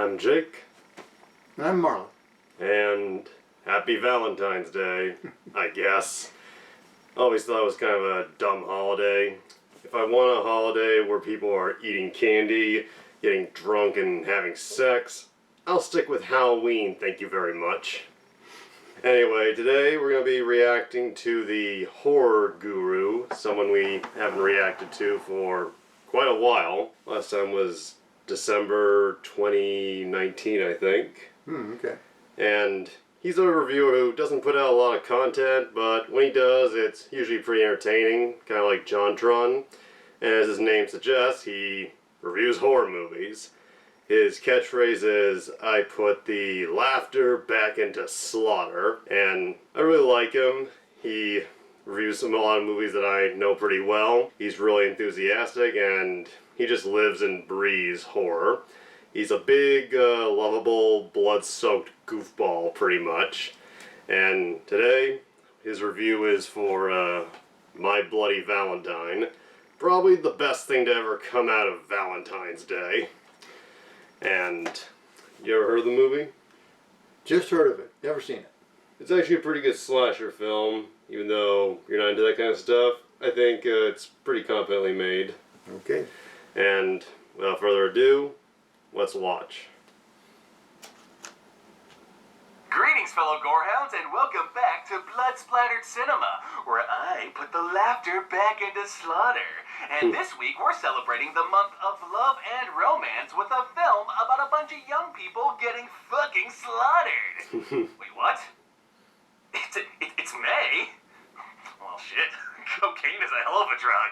I'm Jake. I'm Marlin. And happy Valentine's Day, I guess. I always thought it was kind of a dumb holiday. If I want a holiday where people are eating candy, getting drunk, and having sex, I'll stick with Halloween, thank you very much. Anyway, today we're going to be reacting to the horror guru, someone we haven't reacted to for quite a while. Last time was December 2019, I think. Okay. And he's a reviewer who doesn't put out a lot of content, but when he does, it's usually pretty entertaining, kind of like JonTron. And as his name suggests, he reviews horror movies. His catchphrase is, "I put the laughter back into slaughter," and I really like him. He reviews a lot of movies that I know pretty well. He's really enthusiastic, and he just lives and breathes horror. He's a big, lovable, blood-soaked goofball, pretty much. And today, his review is for My Bloody Valentine. Probably the best thing to ever come out of Valentine's Day. And you ever heard of the movie? Just heard of it. Never seen it. It's actually a pretty good slasher film, even though you're not into that kind of stuff. I think it's pretty competently made. Okay. And without further ado, let's watch. Greetings, fellow gorehounds, and welcome back to Blood-Splattered Cinema, where I put the laughter back into slaughter. And this week, we're celebrating the month of love and romance with a film about a bunch of young people getting fucking slaughtered. Wait, what? It's May? Well, shit. Cocaine is a hell of a drug.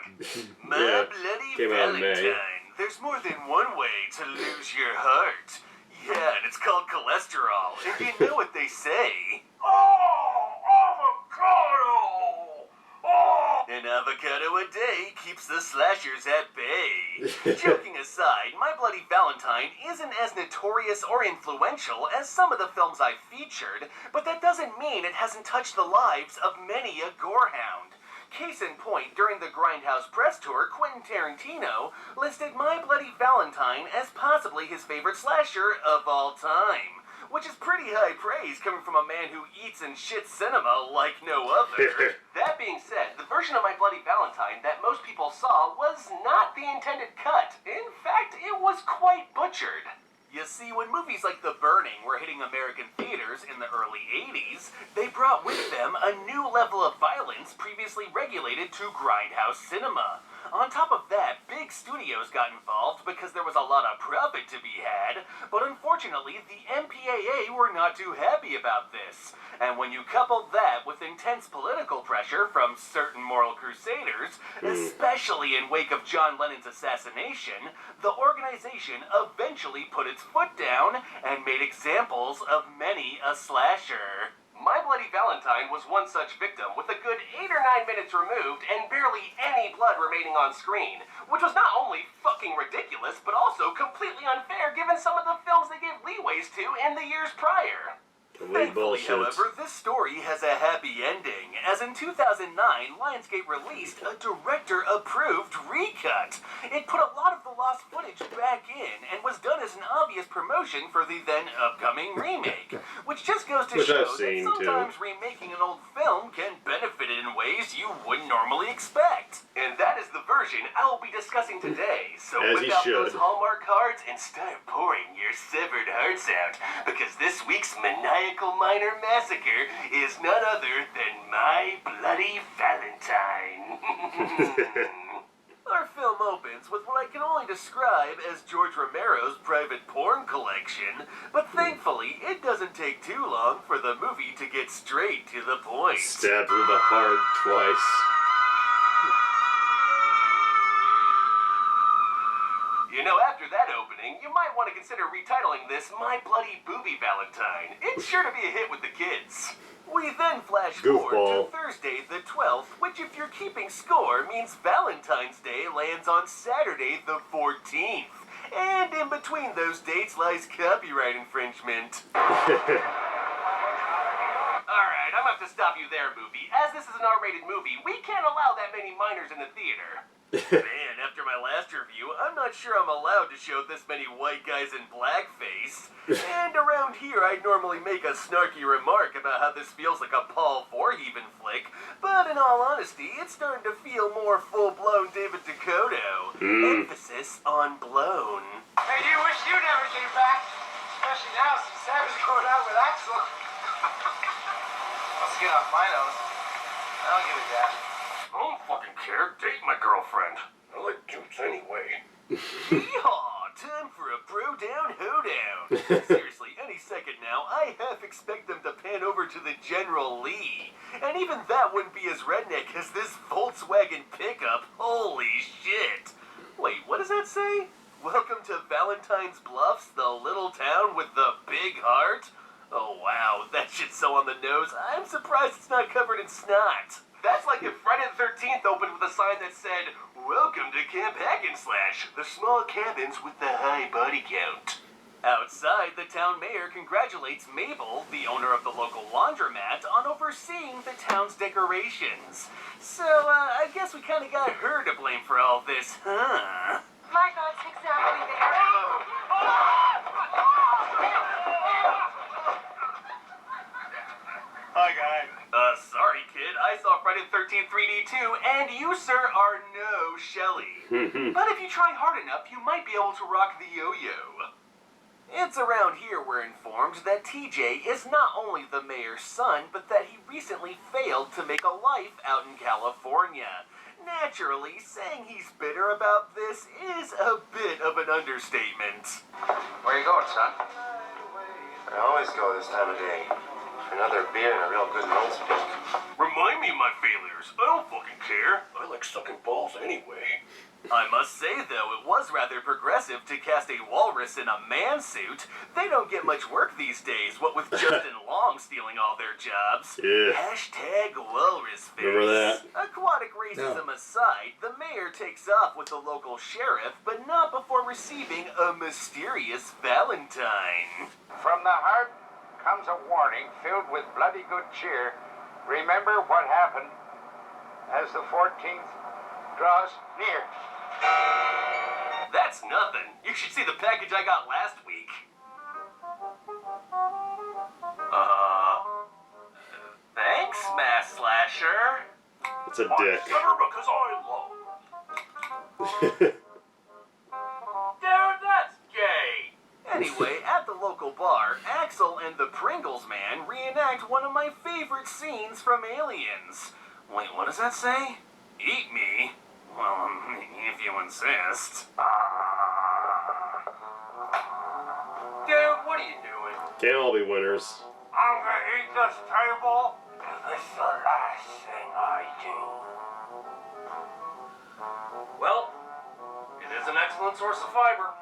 My Yeah, bloody came out in May. Valentine. There's more than one way to lose your heart. Yeah, and it's called cholesterol. And you know what they say? Oh, avocado! Oh! An avocado a day keeps the slashers at bay. Joking aside, My Bloody Valentine isn't as notorious or influential as some of the films I've featured, but that doesn't mean it hasn't touched the lives of many a gorehound. Case in point, during the Grindhouse press tour, Quentin Tarantino listed My Bloody Valentine as possibly his favorite slasher of all time, which is pretty high praise coming from a man who eats and shits cinema like no other. That being said, the version of My Bloody Valentine that most people saw was not the intended cut. In fact, it was quite butchered. You see, when movies like The Burning were hitting American theaters in the early 80s, they brought with them a new level of violence previously regulated to Grindhouse cinema. On top of that, big studios got involved because there was a lot of profit to be had, but unfortunately, the MPAA were not too happy about this. And when you coupled that with intense political pressure from certain moral crusaders, especially in wake of John Lennon's assassination, the organization eventually put its foot down and made examples of many a slasher. My Bloody Valentine was one such victim with a good 8 or 9 minutes removed and barely any blood remaining on screen, which was not only fucking ridiculous, but also completely unfair given some of the films they gave leeways to in the years prior. Thankfully, however, this story has a happy ending, as in 2009, Lionsgate released a director-approved recut. It put a lot of the lost footage back in, and was done as an obvious promotion for the then-upcoming remake, which just goes to show that sometimes remaking an old film can benefit it in ways you wouldn't normally expect. And that is the version I will be discussing today, so whip out those Hallmark cards and start pouring your severed hearts out, because this week's maniacal minor massacre is none other than My Bloody Valentine. Our film opens with what I can only describe as George Romero's private porn collection, but thankfully it doesn't take too long for the movie to get straight to the point. Stabbed through the heart twice. You know, after that opening, you might want to consider retitling this My Bloody Booby Valentine. It's sure to be a hit with the kids. We then flash forward to Thursday the 12th, which if you're keeping score means Valentine's Day lands on Saturday the 14th. And in between those dates lies copyright infringement. Alright, I'm gonna have to stop you there, movie. As this is an R-rated movie, we can't allow that many minors in the theater. Man, after my last review, I'm not sure I'm allowed to show this many white guys in blackface. And around here, I'd normally make a snarky remark about how this feels like a Paul Verhoeven flick, but in all honesty, it's starting to feel more full-blown David Dakota. Emphasis on blown. Hey, you wish you never came back. Especially now since Sam's going out with Axel. Let's get off my nose. I don't give a damn. I don't fucking care. Date my girlfriend. I like dudes anyway. Yeehaw! Time for a bro down hoedown. Seriously, any second now, I half expect them to pan over to the General Lee. And even that wouldn't be as redneck as this Volkswagen pickup. Holy shit. Wait, what does that say? Welcome to Valentine's Bluffs, the little town with the big heart? Oh wow, that shit's so on the nose, I'm surprised it's not covered in snot. That's like if Friday the 13th opened with a sign that said, "Welcome to Camp Hack and Slash, the small cabins with the high body count." Outside, the town mayor congratulates Mabel, the owner of the local laundromat, on overseeing the town's decorations. So, I guess we kinda got her to blame for all this, huh? My thoughts exactly there. Hi, guys. Sorry, kid. I saw Friday the 13th 3D too, and you, sir, are no Shelley. But if you try hard enough, you might be able to rock the yo-yo. It's around here we're informed that TJ is not only the mayor's son, but that he recently failed to make a life out in California. Naturally, saying he's bitter about this is a bit of an understatement. Where you going, son? I always go this time of day. Another beer and a real good nose pick. Remind me of my failures. I don't fucking care. I like sucking balls anyway. I must say, though, it was rather progressive to cast a walrus in a man suit. They don't get much work these days, what with Justin Long stealing all their jobs. Yeah. Hashtag walrus face. Remember that? Aquatic racism aside, the mayor takes off with the local sheriff, but not before receiving a mysterious Valentine. From the heart comes a warning filled with bloody good cheer. Remember what happened as the 14th draws near. That's nothing. You should see the package I got last week. Thanks, Mass Slasher. It's a dick. Because I love. Dude, that's gay. Anyway, at the local bar, Axel and the Pringles Man reenact one of my favorite scenes from Aliens. Wait, what does that say? Eat me? Well, if you insist. Dude, what are you doing? Can't all be winners. I'm gonna eat this table. It's the last thing I do. Well, it is an excellent source of fiber.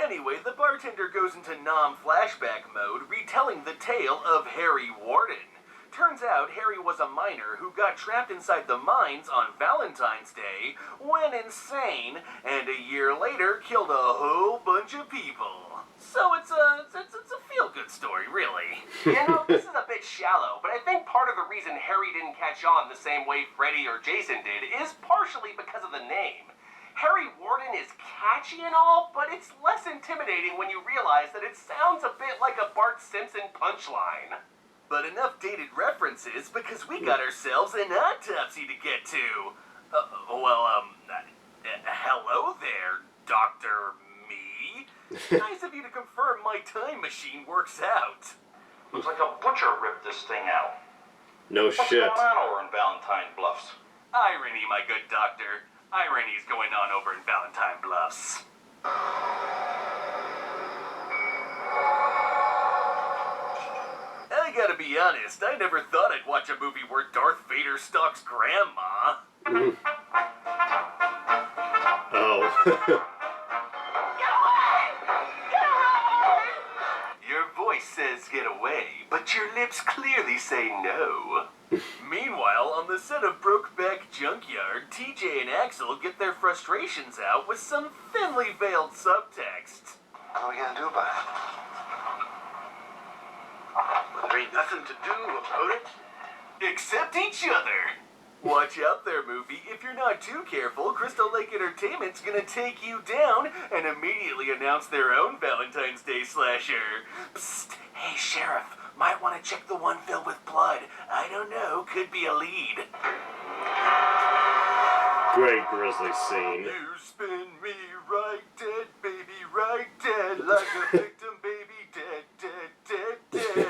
Anyway, the bartender goes into non-flashback mode, retelling the tale of Harry Warden. Turns out Harry was a miner who got trapped inside the mines on Valentine's Day, went insane, and a year later killed a whole bunch of people. So it's a feel-good story, really. You know, this is a bit shallow, but I think part of the reason Harry didn't catch on the same way Freddy or Jason did is partially because of the name. Harry Warden is catchy and all, but it's less intimidating when you realize that it sounds a bit like a Bart Simpson punchline. But enough dated references because we got ourselves an autopsy to get to. Hello there, Dr. Me. Nice of you to confirm my time machine works out. Looks like a butcher ripped this thing out. No What's shit. going on over in Valentine Bluffs? Irony, my good doctor. Irony's going on over in Valentine Bluffs. I gotta be honest, I never thought I'd watch a movie where Darth Vader stalks Grandma. Oh. Get away! Get away! Your voice says get away, but your lips clearly say no. Meanwhile, on the set of Brokeback Junkyard, TJ and Axel get their frustrations out with some thinly veiled subtext. What are we gonna do about it? There ain't nothing to do about it. Except each other. Watch out there, movie. If you're not too careful, Crystal Lake Entertainment's gonna take you down and immediately announce their own Valentine's Day slasher. Psst, hey Sheriff, might want to check the one filled with blood. I don't know, could be a lead. Great grisly scene. You spin me right dead, baby, right dead, like a victim, baby, dead, dead, dead,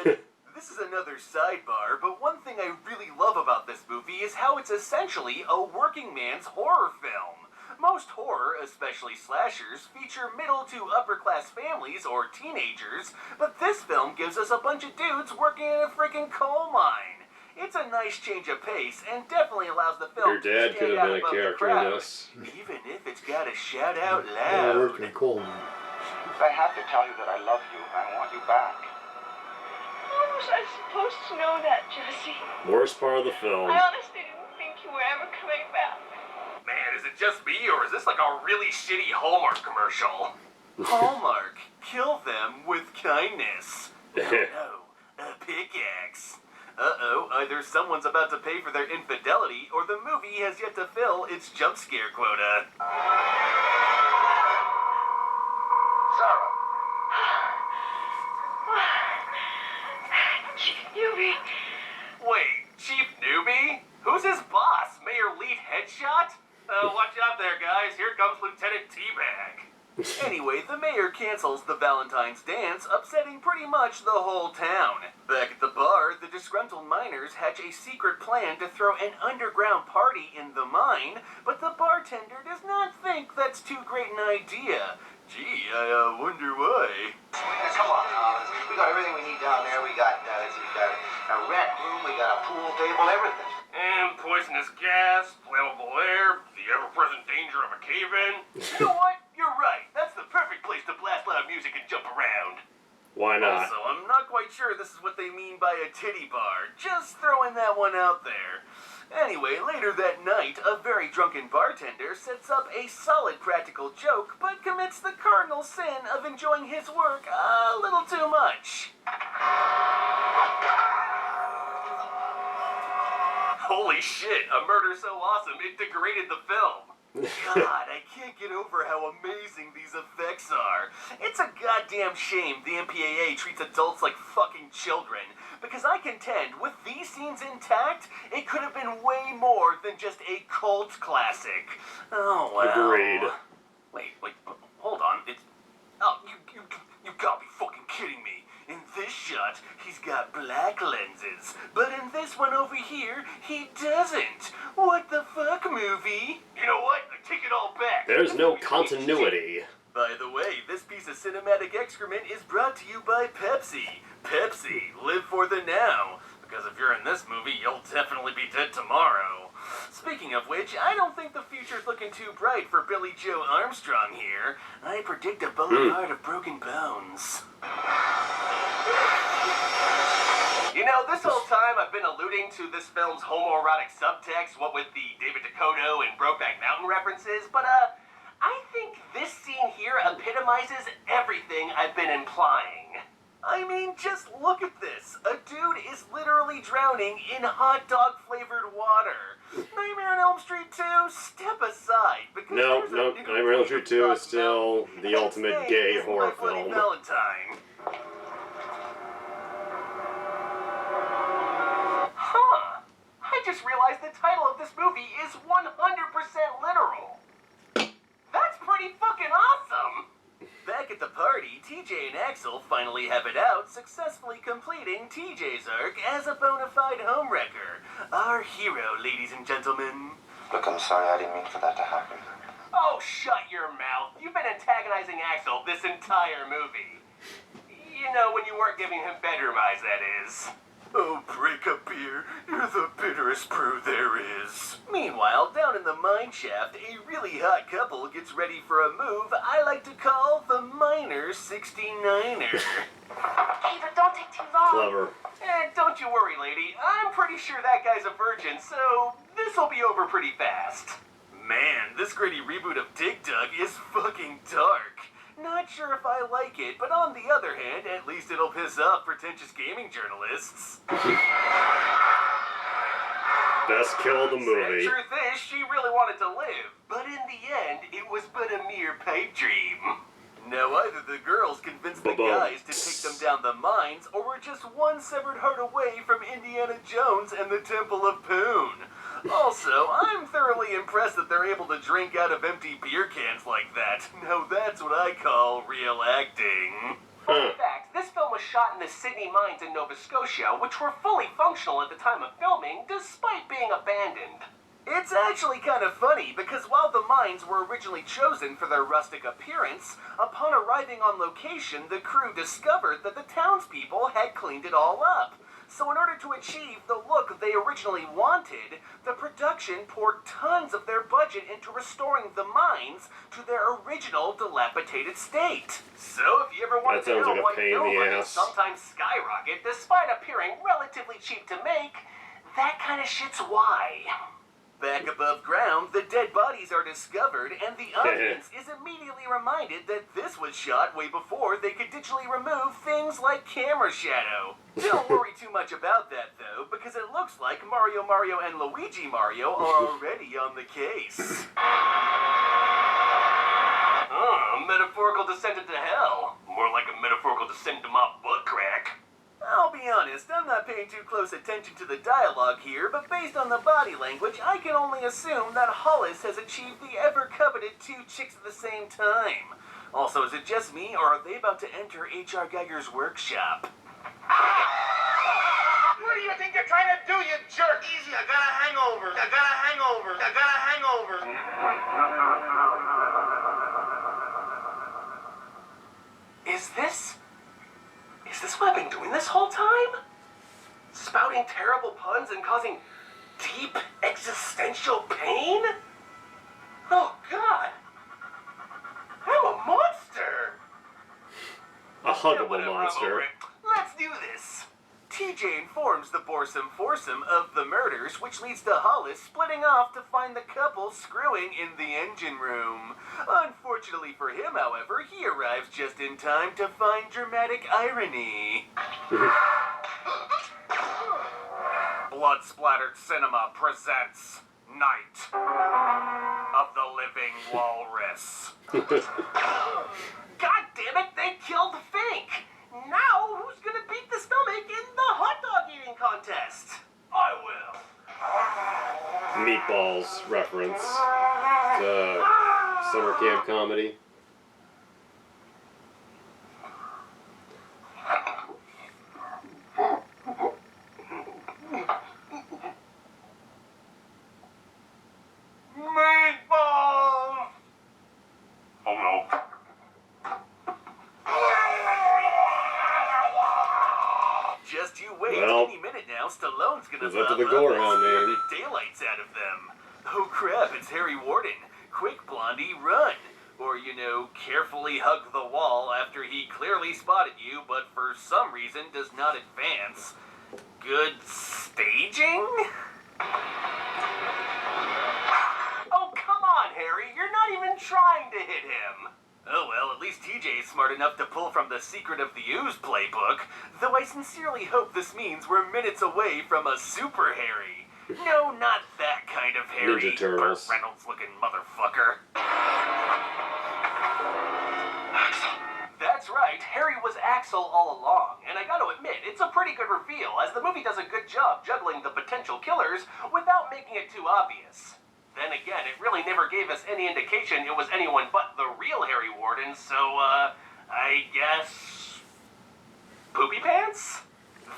dead. This is another sidebar, but one thing I really love about this movie is how it's essentially a working man's horror film. Most horror, especially slashers, feature middle to upper class families or teenagers, but this film gives us a bunch of dudes working in a freaking coal mine. It's a nice change of pace and definitely allows the film Your dad to could stand have out been a above the character in crowd, this. even if it's got to shout out I worked in loud. a coal mine. I have to tell you that I love you and I want you back. How was I supposed to know that, Jesse? Worst part of the film. I honestly didn't think you were ever coming back. Man, is it just me, or is this like a really shitty Hallmark commercial? Hallmark, kill them with kindness. Oh no, a pickaxe. Uh-oh, either someone's about to pay for their infidelity, or the movie has yet to fill its jump scare quota. Sarah. Chief Newby. Wait, Chief Newbie? Who's his boss? Mayor Lead Headshot? Watch out there, guys. Here comes Lieutenant Teabag. Anyway, the mayor cancels the Valentine's dance, upsetting pretty much the whole town. Back at the bar, the disgruntled miners hatch a secret plan to throw an underground party in the mine, but the bartender does not think that's too great an idea. Gee, I wonder why. Come on, we got everything we need down there. We got a rec room, we got a pool table, everything. And poisonous gas, flammable air, the ever-present danger of a cave-in. You know what? You're right. That's the perfect place to blast loud music and jump around. Why not? Also, I'm not quite sure this is what they mean by a titty bar. Just throwing that one out there. Anyway, later that night, a very drunken bartender sets up a solid practical joke, but commits the cardinal sin of enjoying his work a little too much. Holy shit, a murder so awesome it degraded the film. God, I can't get over how amazing these effects are. It's a goddamn shame the MPAA treats adults like fucking children, because I contend with these scenes intact, it could have been way more than just a cult classic. Oh, wow. Agreed. Wait, hold on. You gotta be fucking kidding me. In this shot, he's got black lenses, but in this one over here, he doesn't. What the fuck, movie? You know what? I take it all back. There's This no movie's a piece of shit. continuity. By the way, this piece of cinematic excrement is brought to you by Pepsi. Pepsi, live for the now. Because if you're in this movie, you'll definitely be dead tomorrow. Speaking of which, I don't think the future's looking too bright for Billy Joe Armstrong here. I predict a boulevard of broken bones. You know, this whole time I've been alluding to this film's homoerotic subtext, what with the David Dakota and Brokeback Mountain references, but I think this scene here epitomizes everything I've been implying. I mean, just look at this. A dude is literally drowning in hot dog flavored water. Nightmare on Elm Street 2, step aside. Because No, there's a new Nightmare on Elm Street 2 is talk still about. the ultimate Its gay name is horror My Bloody film. Valentine. Huh. I just realized the title of this movie is 100% literal. That's pretty fucking awesome! Back at the party, TJ and Axel finally have it out, successfully completing TJ's arc as a bona fide homewrecker. Our hero, ladies and gentlemen. Look, I'm sorry, I didn't mean for that to happen. Oh, shut your mouth. You've been antagonizing Axel this entire movie. You know, when you weren't giving him bedroom eyes, that is. Oh, break up beer. You're the bitterest brew there is. Meanwhile, down in the mine shaft, a really hot couple gets ready for a move I like to call the Miner 69er. Ava, don't take too long. Clever. Don't you worry, lady. I'm pretty sure that guy's a virgin, so this'll be over pretty fast. Man, this gritty reboot of Dig Dug is fucking dark. Not sure if I like it, but on the other hand, at least it'll piss off pretentious gaming journalists. Best kill of the movie. The truth is, she really wanted to live, but in the end, it was but a mere pipe dream. Now, either the girls convinced the guys to take them down the mines, or were just one severed heart away from Indiana Jones and the Temple of Poon. Also, I'm thoroughly impressed that they're able to drink out of empty beer cans like that. Now that's what I call real acting. Fun fact, this film was shot in the Sydney mines in Nova Scotia, which were fully functional at the time of filming, despite being abandoned. It's actually kind of funny, because while the mines were originally chosen for their rustic appearance, upon arriving on location, the crew discovered that the townspeople had cleaned it all up. So in order to achieve the look they originally wanted, the production poured tons of their budget into restoring the mines to their original dilapidated state. So if you ever wanted to know why film budgets sometimes skyrocket despite appearing relatively cheap to make, that kind of shit's why. Back above ground, the dead bodies are discovered, and the audience is immediately reminded that this was shot way before they could digitally remove things like camera shadow. Don't worry too much about that, though, because it looks like Mario and Luigi Mario are already on the case. Metaphorical descent into hell. More like a metaphorical descent into my butt crack. I'll be honest, I'm not paying too close attention to the dialogue here, but based on the body language, I can only assume that Hollis has achieved the ever-coveted 2 chicks at the same time. Also, is it just me, or are they about to enter H.R. Geiger's workshop? What do you think you're trying to do, you jerk? Easy, I got a hangover. I got a hangover. I got a hangover. Is this what I've been doing this whole time? Spouting terrible puns and causing deep existential pain? Oh, God. I'm a monster. A huggable monster. Let's do this. TJ informs the boresome foursome of the murders, which leads to Hollis splitting off to find the couple screwing in the engine room. Unfortunately for him, however, he arrives just in time to find dramatic irony. Blood-splattered cinema presents Night of the Living Walrus. God damn it, they killed Fink! Now, who's gonna beat the stomach in the hot dog eating contest? I will. Meatballs reference. Summer camp comedy. Meatballs! Oh no. Just you wait, any minute now, Stallone's gonna pop up and scare the daylights out of them. Oh crap, it's Harry Warden. Quick, Blondie, run. Or, you know, carefully hug the wall after he clearly spotted you, but for some reason does not advance. Good staging? Oh, come on, Harry, you're not even trying to hit him. Oh well, at least TJ is smart enough to pull from the Secret of the Ooze playbook, though I sincerely hope this means we're minutes away from a Super Harry. No, not that kind of Harry. Ninja Turtles. Burt Reynolds-looking motherfucker. That's right, Harry was Axel all along, and I gotta admit, it's a pretty good reveal, as the movie does a good job juggling the potential killers without making it too obvious. Then again, it really never gave us any indication it was anyone but the real Harry Warden, so, I guess... Poopy Pants?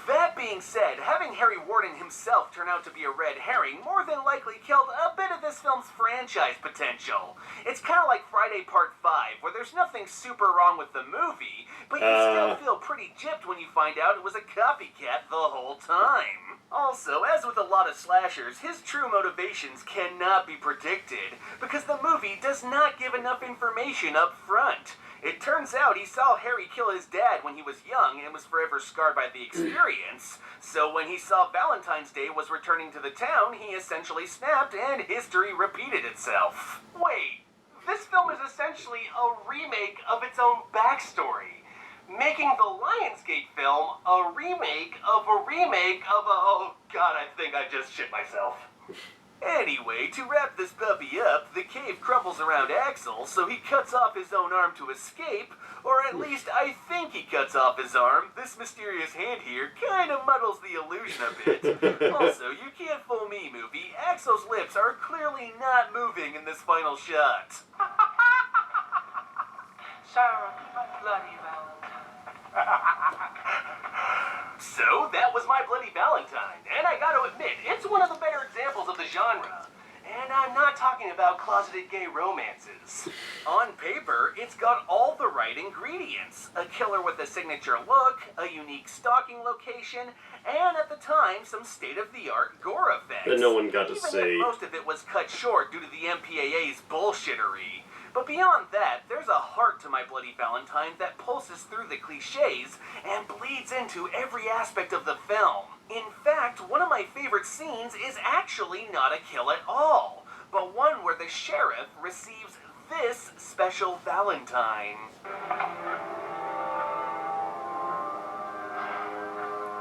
That being said, having Harry Warden himself turn out to be a red herring more than likely killed a bit of this film's franchise potential. It's kind of like Friday Part 5, where there's nothing super wrong with the movie, but you still feel pretty gypped when you find out it was a copycat the whole time. Also, as with a lot of slashers, his true motivations cannot be predicted, because the movie does not give enough information up front. It turns out he saw Harry kill his dad when he was young and was forever scarred by the experience, so when he saw Valentine's Day was returning to the town, he essentially snapped and history repeated itself. Wait, this film is essentially a remake of its own backstory, making the Lionsgate film a remake of a remake of a... Oh god, I think I just shit myself. Anyway, to wrap this puppy up, the cave crumbles around Axel, so he cuts off his own arm to escape, or at least I think he cuts off his arm. This mysterious hand here kind of muddles the illusion a bit. Also, you can't fool me, movie. Axel's lips are clearly not moving in this final shot. Sarah, my bloody Valentine. So, that was My Bloody Valentine, and I gotta admit, it's one of the better examples of the genre. And I'm not talking about closeted gay romances. On paper, it's got all the right ingredients. A killer with a signature look, a unique stalking location, and at the time, some state-of-the-art gore effects. That no one got to Even see. if most of it was cut short due to the MPAA's bullshittery. But beyond that, there's a heart to My Bloody Valentine that pulses through the cliches and bleeds into every aspect of the film. In fact, one of my favorite scenes is actually not a kill at all, but one where the sheriff receives this special Valentine.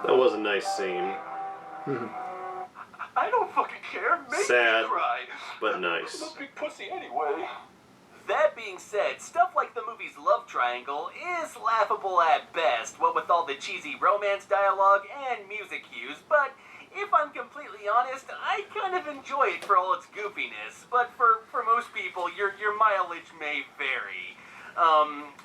That was a nice scene. I don't fucking care. Make Sad, me cry. but nice. I'm a big pussy anyway. That being said, stuff like the movie's love triangle is laughable at best, what with all the cheesy romance dialogue and music cues, but if I'm completely honest, I kind of enjoy it for all its goofiness, but for most people, your mileage may vary.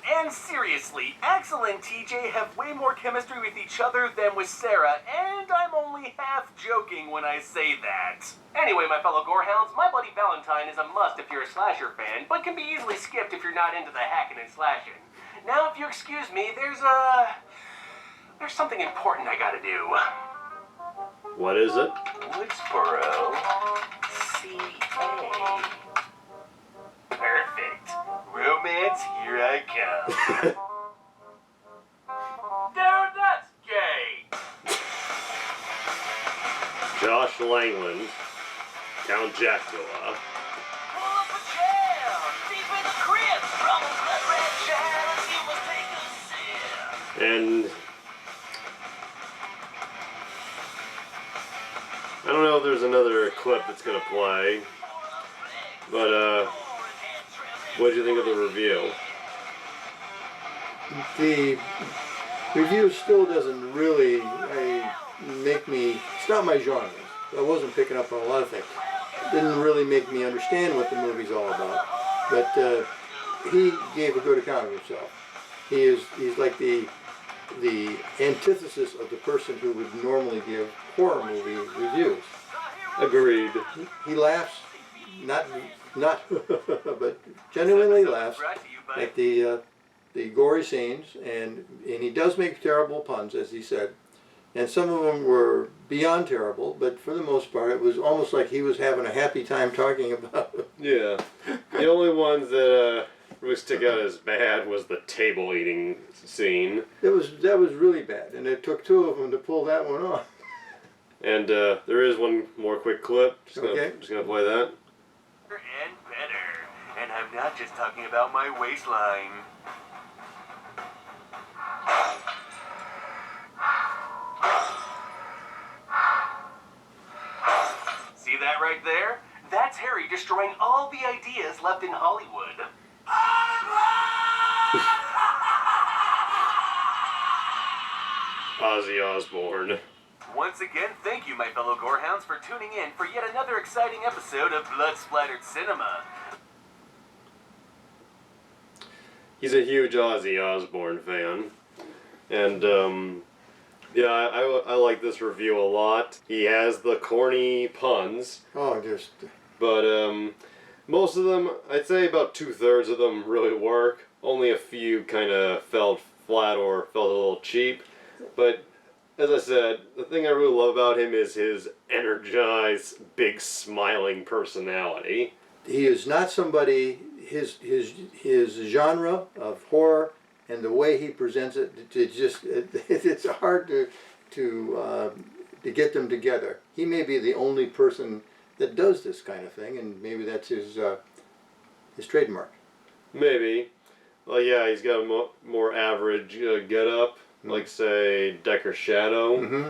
And seriously, Axel and TJ have way more chemistry with each other than with Sarah, and I'm only half joking when I say that. Anyway, my fellow gorehounds, My Bloody Valentine is a must if you're a slasher fan, but can be easily skipped if you're not into the hacking and slashing. Now, if you excuse me, there's something important I gotta do. What is it? Woodsboro, CA. Perfect. Romance, here I come. Dude, that's gay. Josh Langland, Count Jacula. Pull up a chair, deep in the crib, from a blood red child, and you must take a sip. And I don't know if there's another clip that's gonna play, but what did you think of the review? The review still doesn't really make me, it's not my genre. I wasn't picking up on a lot of things. It didn't really make me understand what the movie's all about. But he gave a good account of himself. He's like the antithesis of the person who would normally give horror movie reviews. Agreed. He laughs, not but genuinely laughs Brought to you by at the gory scenes, and he does make terrible puns, as he said, and some of them were beyond terrible, but for the most part it was almost like he was having a happy time talking about it. Yeah. The only ones that really stick out as bad was the table eating scene. That was really bad, and it took two of them to pull that one off. And there is one more quick clip. Okay. Just gonna play that. and better. And I'm not just talking about my waistline. See that right there? That's Harry destroying all the ideas left in Hollywood. Ozzy Osbourne. Once again, thank you, my fellow gorehounds, for tuning in for yet another exciting episode of Blood-Splattered Cinema. He's a huge Ozzy Osbourne fan. And, yeah, I like this review a lot. He has the corny puns, Oh, just but most of them, I'd say about 2/3 of them really work. Only a few kind of fell flat or felt a little cheap. But as I said, the thing I really love about him is his energized, big, smiling personality. he is not somebody. His genre of horror and the way he presents it, it's hard to get them together. He may be the only person that does this kind of thing, and maybe that's his trademark. Maybe. Well, yeah, he's got a more average get-up, like, say, Decker Shadow. Mm-hmm.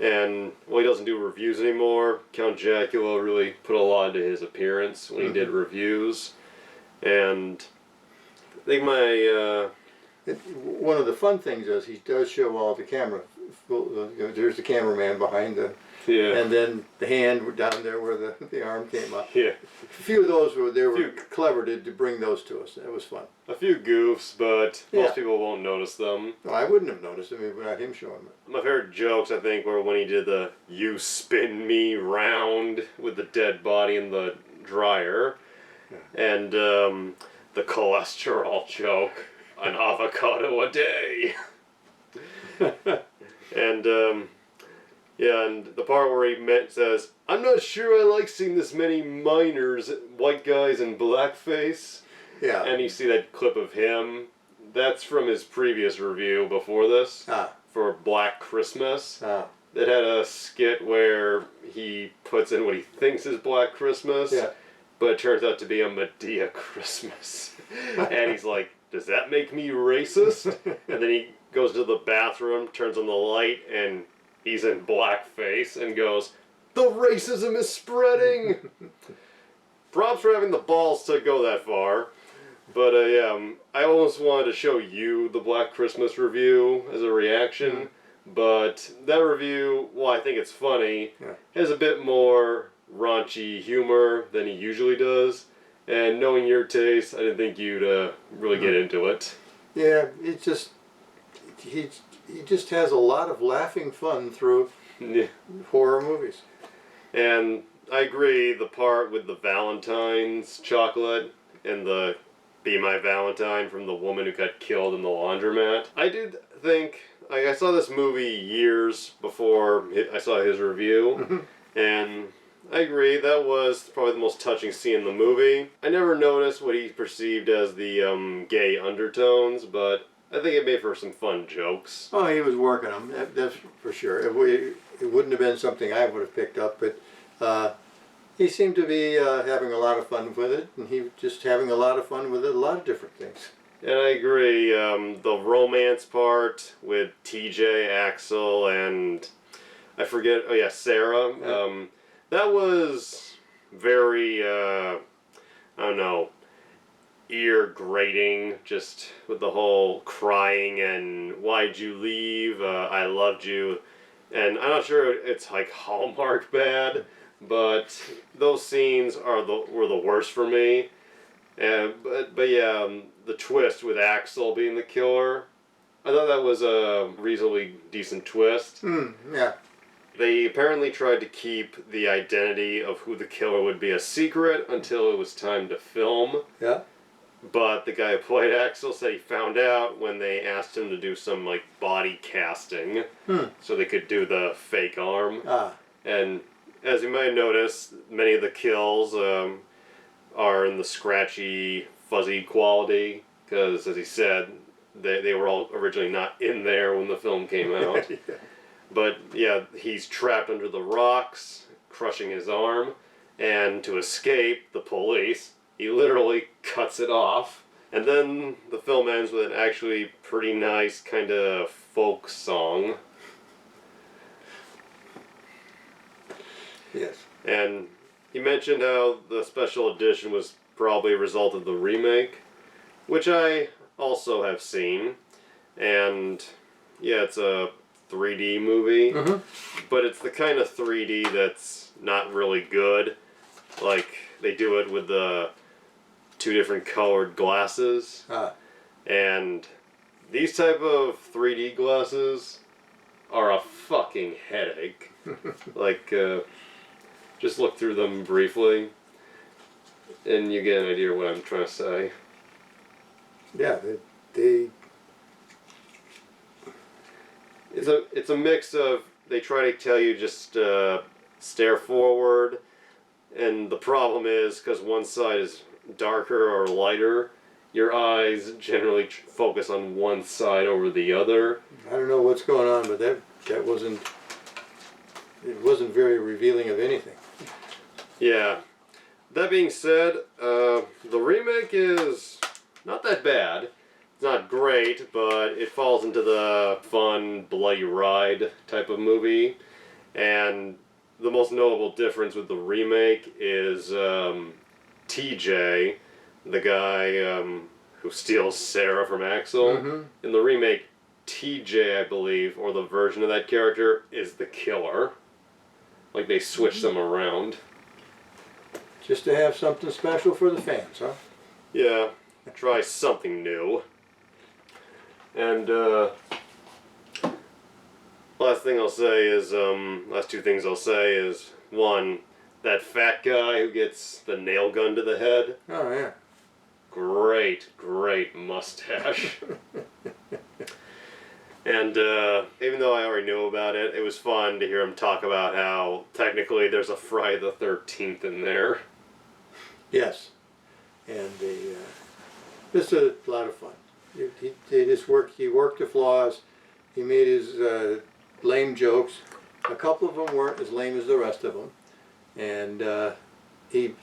And while he doesn't do reviews anymore, Count Jackula really put a lot into his appearance when he did reviews. And I think one of the fun things is he does show all the camera. There's the cameraman behind the, and then the hand down there where the arm came up. Yeah. A few of those were clever to bring those to us. That was fun. A few goofs, but most people won't notice them. No, I wouldn't have noticed them without him showing them. My favorite jokes, I think, were when he did the "you spin me round" with the dead body in the dryer, and the cholesterol joke, an avocado a day. And and the part where he says, "I'm not sure I like seeing this many minors, white guys in blackface." Yeah. And you see that clip of him. That's from his previous review before this, for Black Christmas. That had a skit where he puts in what he thinks is Black Christmas, but it turns out to be a Medea Christmas. And he's like, does that make me racist? And then he goes to the bathroom, turns on the light, and he's in blackface and goes, the racism is spreading! Props for having the balls to go that far. But I almost wanted to show you the Black Christmas review as a reaction. But that review, while I think it's funny, has a bit more raunchy humor than he usually does. And knowing your taste, I didn't think you'd really get into it. Yeah, it's just he just has a lot of laughing fun through horror movies. And I agree, the part with the Valentine's chocolate and the Be My Valentine from the woman who got killed in the laundromat. I did think, I saw this movie years before I saw his review, and I agree, that was probably the most touching scene in the movie. I never noticed what he perceived as the gay undertones, but I think it made for some fun jokes. Oh, he was working them, that's for sure. It wouldn't have been something I would have picked up, but he seemed to be having a lot of fun with it, and he was just having a lot of fun with it, a lot of different things. And I agree, the romance part with TJ, Axel, and I forget, Sarah, that was very, I don't know, ear-grating, just with the whole crying and why'd you leave, I loved you, and I'm not sure it's like Hallmark bad, but those scenes were the worst for me. But yeah, the twist with Axel being the killer, I thought that was a reasonably decent twist. Yeah. They apparently tried to keep the identity of who the killer would be a secret until it was time to film. Yeah. But the guy who played Axel said he found out when they asked him to do some like body casting, so they could do the fake arm. And as you might notice, many of the kills are in the scratchy, fuzzy quality, because as he said, they were all originally not in there when the film came out. But yeah, he's trapped under the rocks, crushing his arm, and to escape the police, he literally cuts it off. And then the film ends with an actually pretty nice kind of folk song. Yes. And he mentioned how the special edition was probably a result of the remake, which I also have seen. And yeah, it's a 3D movie, but it's the kind of 3D that's not really good. Like, they do it with the 2 different colored glasses. And these type of 3D glasses are a fucking headache. Like, just look through them briefly, and you get an idea of what I'm trying to say. Yeah, they It's a mix of, they try to tell you just stare forward, and the problem is, because one side is darker or lighter, your eyes generally focus on one side over the other. I don't know what's going on, but that wasn't very revealing of anything. Yeah. That being said, the remake is not that bad. It's not great, but it falls into the fun, bloody ride type of movie. And the most notable difference with the remake is TJ, the guy who steals Sarah from Axel. Mm-hmm. In the remake, TJ, I believe, or the version of that character, is the killer. Like they switched them around. Just to have something special for the fans, huh? Yeah, try something new. And last two things I'll say is, one, that fat guy who gets the nail gun to the head. Oh, yeah. Great mustache. And even though I already knew about it, it was fun to hear him talk about how technically there's a Friday the 13th in there. Yes. And just a lot of fun. He worked the flaws. He made his lame jokes. A couple of them weren't as lame as the rest of them. And he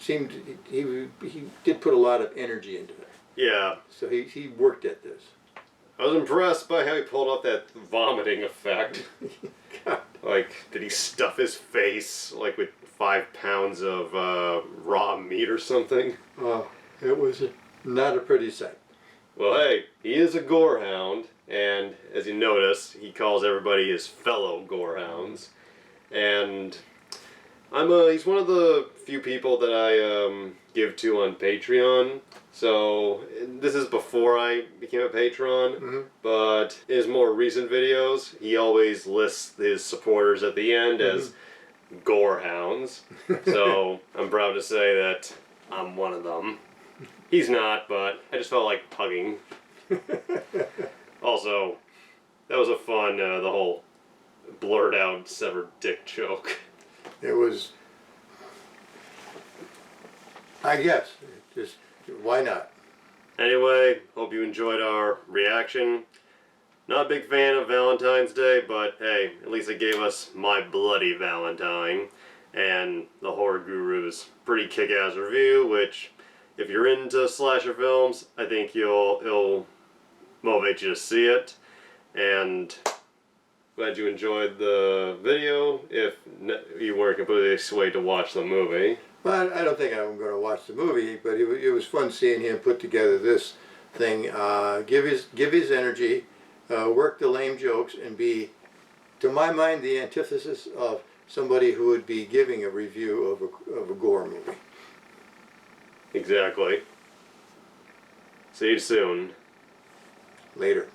did put a lot of energy into it. Yeah. So he worked at this. I was impressed by how he pulled off that vomiting effect. God. Like, did he stuff his face, like, with 5 pounds of raw meat or something? Oh, it was not a pretty sight. Well, hey, he is a gorehound, and as you notice, he calls everybody his fellow gorehounds. And he's one of the few people that I give to on Patreon. So this is before I became a patron, but in his more recent videos, he always lists his supporters at the end as gorehounds. So I'm proud to say that I'm one of them. He's not, but I just felt like hugging. Also, that was a fun, the whole blurred out severed dick joke. It was, I guess, just why not? Anyway, hope you enjoyed our reaction. Not a big fan of Valentine's Day, but hey, at least it gave us My Bloody Valentine and the Horror Guru's pretty kick-ass review, which, if you're into slasher films, I think it'll motivate you to see it. And glad you enjoyed the video, if you weren't completely swayed to watch the movie. Well, I don't think I'm going to watch the movie, but it was fun seeing him put together this thing, give his energy, work the lame jokes, and be, to my mind, the antithesis of somebody who would be giving a review of a gore movie. Exactly. See you soon. Later.